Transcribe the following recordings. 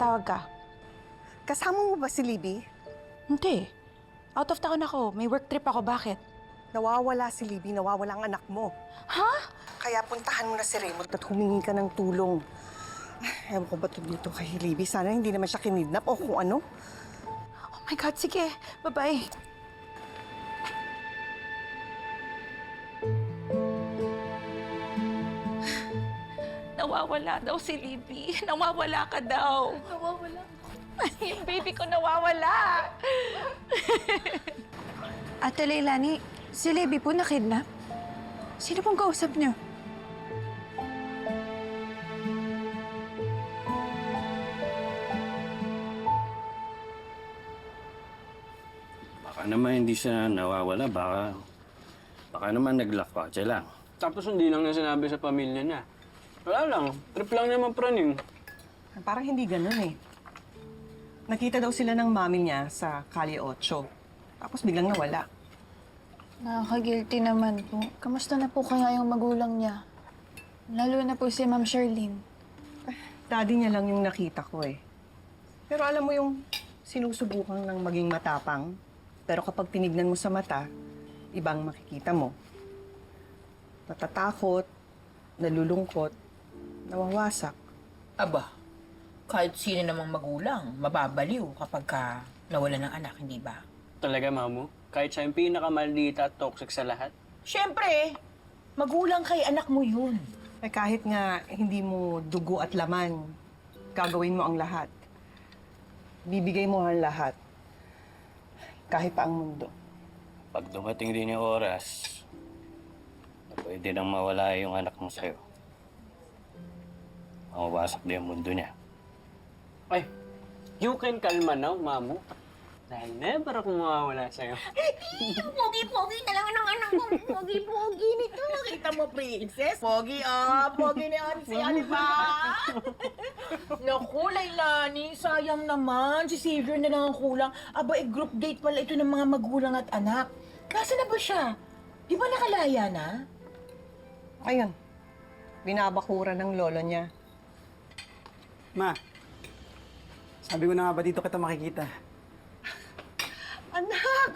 Napatawag ka? Kasama mo ba si Libby? Hindi. Out of town ako. May work trip ako. Bakit? Nawawala si Libby, nawawala ang anak mo. Ha? Kaya puntahan mo na si Raymond at humingi ka ng tulong. Ewan ko ba ito dito kay Libby? Sana hindi naman siya kinidnap o kung ano. Oh my God, sige. Bye-bye. Nawawala daw si Libby. Nawawala ka daw. Nawawala. Yung baby ko nawawala. Ate Leilani, si Libby po nakidnap. Sino pong kausap niyo? Baka naman hindi siya nawawala. Baka naman naglakpatsa lang. Tapos hindi lang niya sinabi sa pamilya niya. Wala lang. Trip lang niya mapraning. Parang hindi ganun eh. Nakita daw sila ng mami niya sa Calle 8. Tapos biglang nawala. Nakaka-guilty naman po. Kamusta na po kaya yung magulang niya? Lalo na po si Ma'am Charlene. Daddy niya lang yung nakita ko eh. Pero alam mo yung sinusubukan ng maging matapang, pero kapag tinignan mo sa mata, ibang makikita mo. Natatakot, nalulungkot, nawawasak. Aba, kahit sino namang magulang, mababaliw kapag nawala ng anak, hindi ba? Talaga, Mamu? Kahit siya yung pinakamaldita at toxic sa lahat? Siyempre, magulang kay anak mo yun. Eh kahit nga hindi mo dugo at laman, gagawin mo ang lahat. Bibigay mo ang lahat. Kahit pa ang mundo. Pag dumating din yung oras, na pwede nang mawala yung anak mo sa'yo. Mawawasak din yung mundo niya. Ay, you can kalma now, Mamu. Dahil never ako mawawala sa'yo. Pogi-pogi na lang ng anak mo. Pogi-pogi nito. Nakita mo, princess? Pogi, pogi ni Onsi, ano ba? Naku, Leilani, sayang naman. Si Xavier na lang ang kulang. Aba, group date pala ito ng mga magulang at anak. Kasa na ba siya? Di ba nakalaya na? Ayun, binabakuran ng lolo niya. Ma, sabi ko na nga ba dito kita makikita? Anak!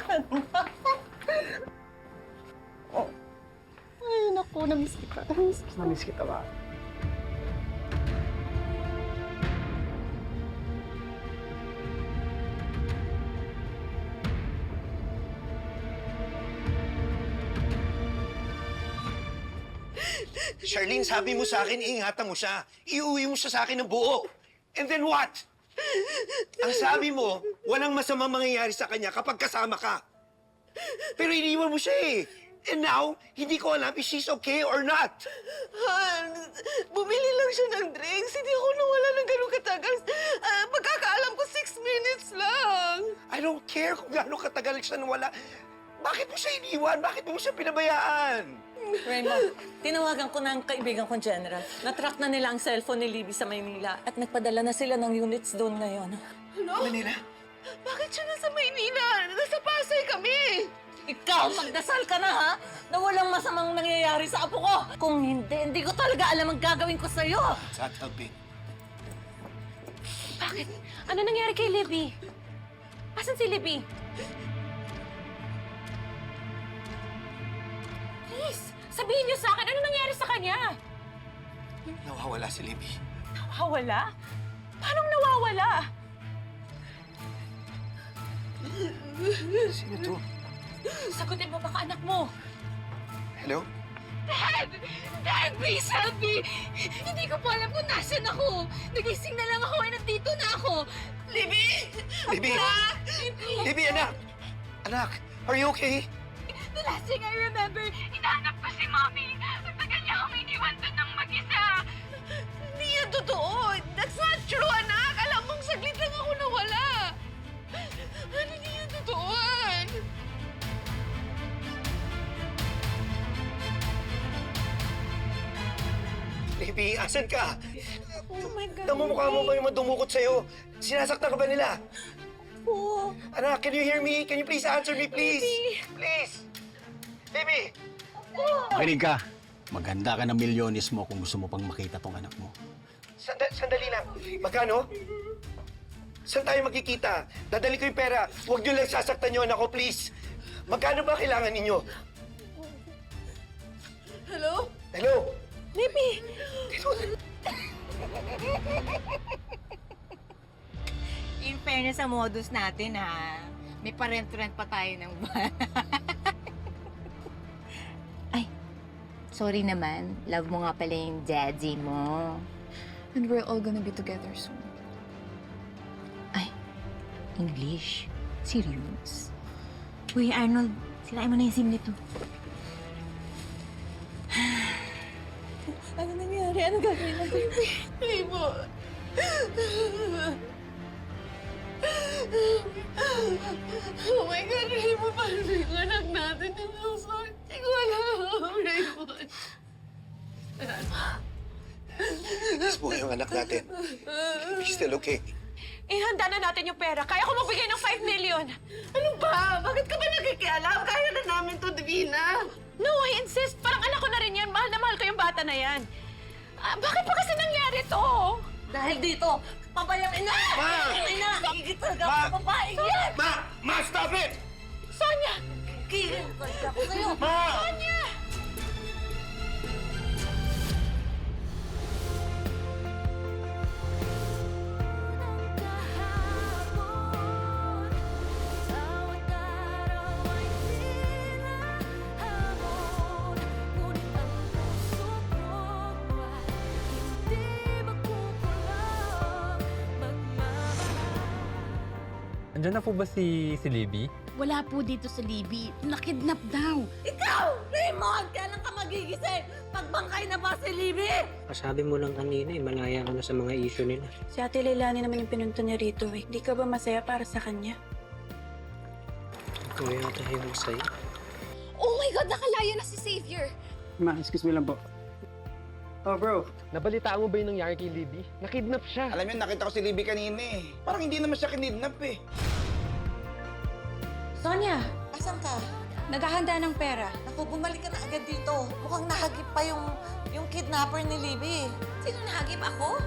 Anak! Oh. Ay, naku, namiss kita. Namiss kita ba? Charlene, sabi mo sa akin, iingatan mo siya. Iuwi mo siya sa akin ng buo. And then what? Ang sabi mo, walang masamang mangyayari sa kanya kapag kasama ka. Pero iniwan mo siya eh. And now, hindi ko alam if she's okay or not. Han, bumili lang siya ng drinks. Hindi ako nawala ng ganun katagal. Pagkakaalam ko, 6 minutes lang. I don't care kung gaano katagal siya nawala. Bakit mo siya iniwan? Bakit mo siya pinabayaan? Raymond, tinawagan ko na ang kaibigan kong general. Na-track na nila ang cellphone ni Libby sa Maynila at nagpadala na sila ng units doon ngayon. Ano? Manila? Bakit siya nasa Maynila? Nasa Pasay kami. Ikaw, magdasal ka na ha? Na walang masamang nangyayari sa apo ko. Kung hindi ko talaga alam ang gagawin ko sa'yo. It's not helping. Bakit? Ano nangyari kay Libby? Asan si Libby? Please, sabihin niyo sa akin, ano nangyari sa kanya? Nawawala si Libby. Nawawala? Paano nawawala? Sino to? Sagutin mo baka anak mo. Hello? Dad! Dad, please help me! Hindi ko po alam kung nasan ako. Nagising na lang ako at nandito na ako. Libby! Libby! Anak! Libby, anak! Anak, are you okay? The last thing I remember, hinahanap ko si Mommy. Ang tagal niya akong iniwan doon ng mag-isa. Hindi yan totoo. That's not true, anak. Alam mong saglit lang ako nawala. Hindi yan totooan. Libby, asan ka? Oh my God. Namumukha mo ba yung madumukot sa'yo? Sinasaktan ka ba nila? Po. Anak, can you hear me? Can you please answer me, please? Please! Libby! Makinig ka. Maganda ka ng milyones mo kung gusto mo pang makita tong anak mo. Sandali lang. Magkano? Saan tayo magkikita? Dadali ko yung pera. Huwag niyo lang sasaktan yung anak ko, please. Magkano ba kailangan ninyo? Hello? Hello? Libby! In fairness sa modus natin, ha? May parent-rent pa tayo ng buwan. Ay, sorry naman. Love mo nga pala yung daddy mo. And we're all gonna be together soon. Ay, English? Serious? Uy, Arnold, sirain mo na yung SIM nito. Ano nangyari? Ano gagawin natin? Hindi mo. Oh my God, Raymond, paano yung anak natin? I'm so sorry. Hindi ko alam, Raymond. Please po yung anak natin. He's still okay. Ihanda na natin yung pera. Kaya ko magbigay ng 5 million. Ano ba? Bakit ka ba nakikialam? Kaya na namin to, Divina. No, I insist. Parang anak ko na rin yan. Mahal na mahal ko yung bata na yan. Bakit pa kasi nangyari to? Dahil dito, pabayang ina! Ma! Ina! Higit talaga Ma! ang babae yan! Ma, stop it! Sonia! Kigil talaga ako sa'yo! Ma! Sonia! Andiyan na po ba si Libby? Wala po dito sa Libby. Nakidnap daw. Ikaw! Raymond! Kailan ka magigising? Pagbangkay na ba si Libby? Kasabi mo lang kanina malaya ka na sa mga issue nila. Si Ate Leilani naman yung pinunta niya rito eh. Hindi ka ba masaya para sa kanya? Ikaw yata yung masaya. Oh my God, nakalaya na si Xavier. Ma, excuse me lang po. Oh, bro. Nabalitaan mo ba yung nangyari kay Libby? Nakidnap siya. Alam mo, nakita ko si Libby kanina eh. Parang hindi naman siya kinidnap eh. Sonia! Asan ka? Naghahanda ng pera. Naku, bumalik ka na agad dito. Mukhang nahagip pa yung kidnapper ni Libby. Sino nahagip ako?